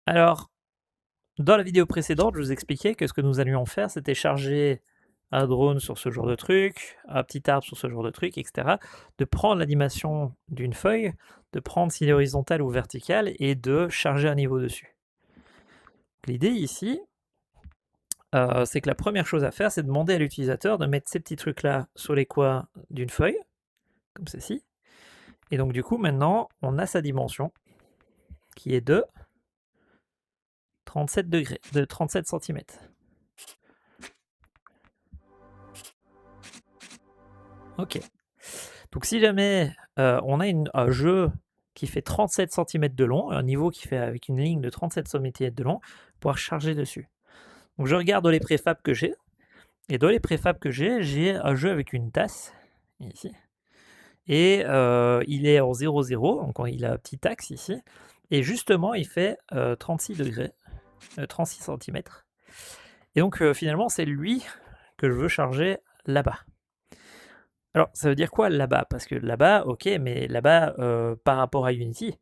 Alors, dans la vidéo précédente, je vous expliquais que ce que nous allions faire, c'était charger un drone sur ce genre de truc, un petit arbre sur ce genre de truc, et cetera. De prendre l'animation d'une feuille, de prendre s'il est horizontal ou vertical et de charger un niveau dessus. L'idée ici, c'est que la première chose à faire, c'est demander à l'utilisateur de mettre ces petits trucs-là sur les coins d'une feuille, comme ceci. Et donc du coup, maintenant, on a sa dimension qui est de 37 degrés, de 37 centimètres. Ok. Donc si jamais on a un jeu qui fait 37 centimètres de long, un niveau qui fait avec une ligne de 37 centimètres de long, pouvoir charger dessus. Donc je regarde dans les préfabs que j'ai, et dans les préfabs que j'ai un jeu avec une tasse, ici, et il est en 0,0, donc il a un petit axe ici, et justement il fait 36 degrés, 36 centimètres. Et donc finalement c'est lui que je veux charger là-bas. Alors, ça veut dire quoi là-bas? Parce que là-bas, ok, mais là-bas, par rapport à Unity,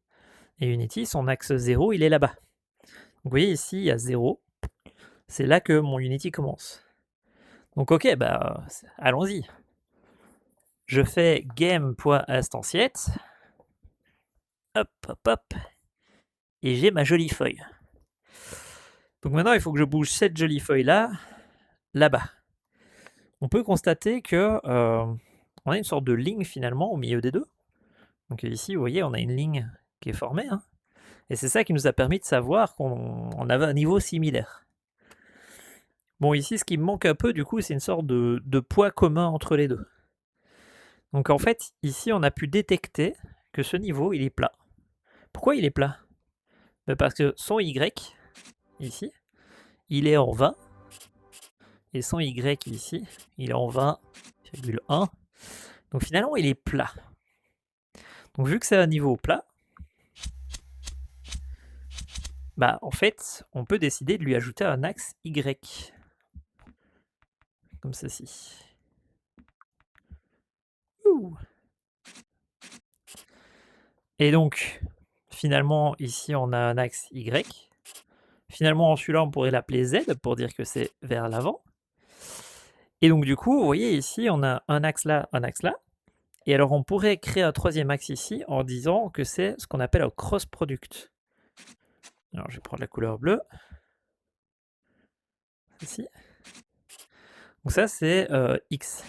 et Unity, son axe 0, il est là-bas. Donc, vous voyez ici, il y a 0. C'est là que mon Unity commence. Donc, ok, bah, allons-y. Je fais game.instantiate. Hop, hop, hop. Et j'ai ma jolie feuille. Donc maintenant, il faut que je bouge cette jolie feuille-là, là-bas. On peut constater que on a une sorte de ligne finalement au milieu des deux. Donc ici, vous voyez, on a une ligne qui est formée, hein. Et c'est ça qui nous a permis de savoir qu'on avait un niveau similaire. Bon, ici, ce qui me manque un peu, du coup, c'est une sorte de poids commun entre les deux. Donc en fait, ici, on a pu détecter que ce niveau, il est plat. Pourquoi il est plat? Parce que son Y, ici, il est en 20, et son Y, ici, il est en 20,1. Donc finalement, il est plat. Donc vu que c'est un niveau plat, bah en fait, on peut décider de lui ajouter un axe Y. Comme ceci. Ouh. Et donc, finalement, ici, on a un axe Y. Finalement, celui-là, on pourrait l'appeler Z pour dire que c'est vers l'avant. Et donc, du coup, vous voyez ici, on a un axe là, un axe là. Et alors, on pourrait créer un troisième axe ici en disant que c'est ce qu'on appelle un cross product. Alors, je vais prendre la couleur bleue. Ici. Donc ça, c'est X.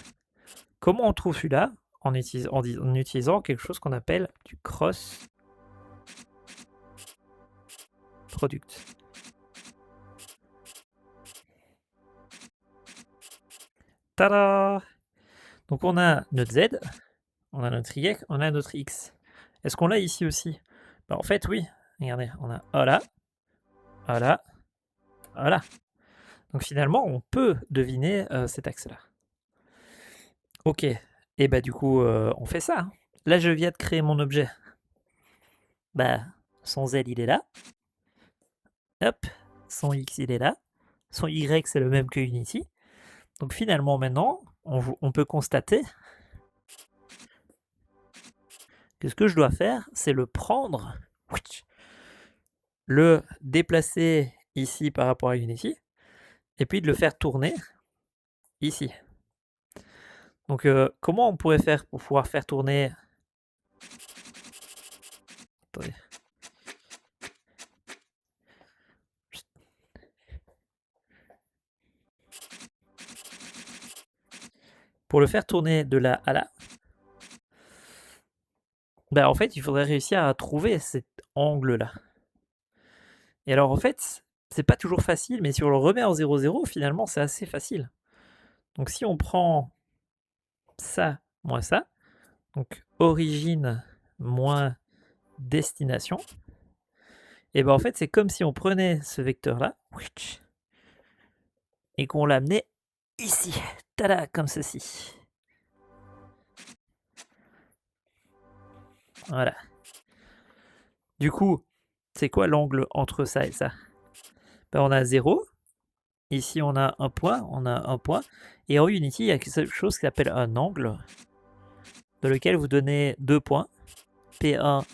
Comment on trouve celui-là? En utilisant quelque chose qu'on appelle du cross product. Tada! Donc on a notre Z, on a notre Y, on a notre X. Est-ce qu'on l'a ici aussi? Bah, en fait, oui. Regardez, on a A là, A là, A là. Donc finalement, on peut deviner cet axe-là. Ok. Et bah du coup, on fait ça, hein. Là, je viens de créer mon objet. Bah, son Z, il est là. Hop, son X, il est là. Son Y, c'est le même que Unity. Donc finalement, maintenant, on peut constater que ce que je dois faire, c'est le prendre, le déplacer ici par rapport à Unity, et puis de le faire tourner ici. Donc comment on pourrait faire pour pouvoir faire tourner... Attendez. Pour le faire tourner de là à là, ben en fait, il faudrait réussir à trouver cet angle-là. Et alors en fait, c'est pas toujours facile, mais si on le remet en 0,0, finalement, c'est assez facile. Donc si on prend ça moins ça, donc origine moins destination, et ben en fait, c'est comme si on prenait ce vecteur-là et qu'on l'amenait ici, tada, comme ceci. Voilà. Du coup, c'est quoi l'angle entre ça et ça? Ben, on a 0. Ici, on a un point, Et en Unity, il y a quelque chose qui s'appelle un angle, dans lequel vous donnez 2 points, P1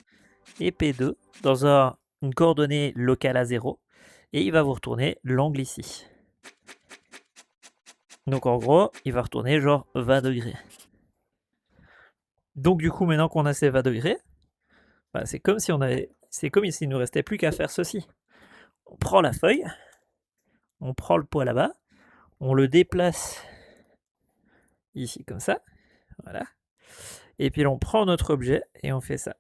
et P2, dans un une coordonnée locale à 0 et il va vous retourner l'angle ici. Donc en gros, il va retourner genre 20 degrés. Donc du coup, maintenant qu'on a ces 20 degrés, bah, c'est comme si s'il nous restait plus qu'à faire ceci. On prend la feuille, on prend le poids là-bas, on le déplace ici comme ça, voilà. Et puis là, on prend notre objet et on fait ça.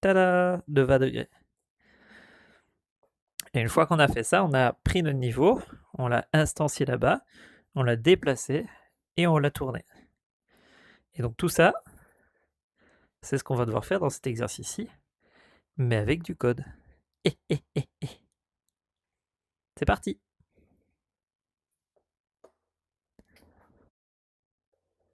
Tada, de 20 degrés. Et une fois qu'on a fait ça, on a pris notre niveau, on l'a instancié là-bas, on l'a déplacé et on l'a tourné. Et donc tout ça, c'est ce qu'on va devoir faire dans cet exercice-ci, mais avec du code. C'est parti!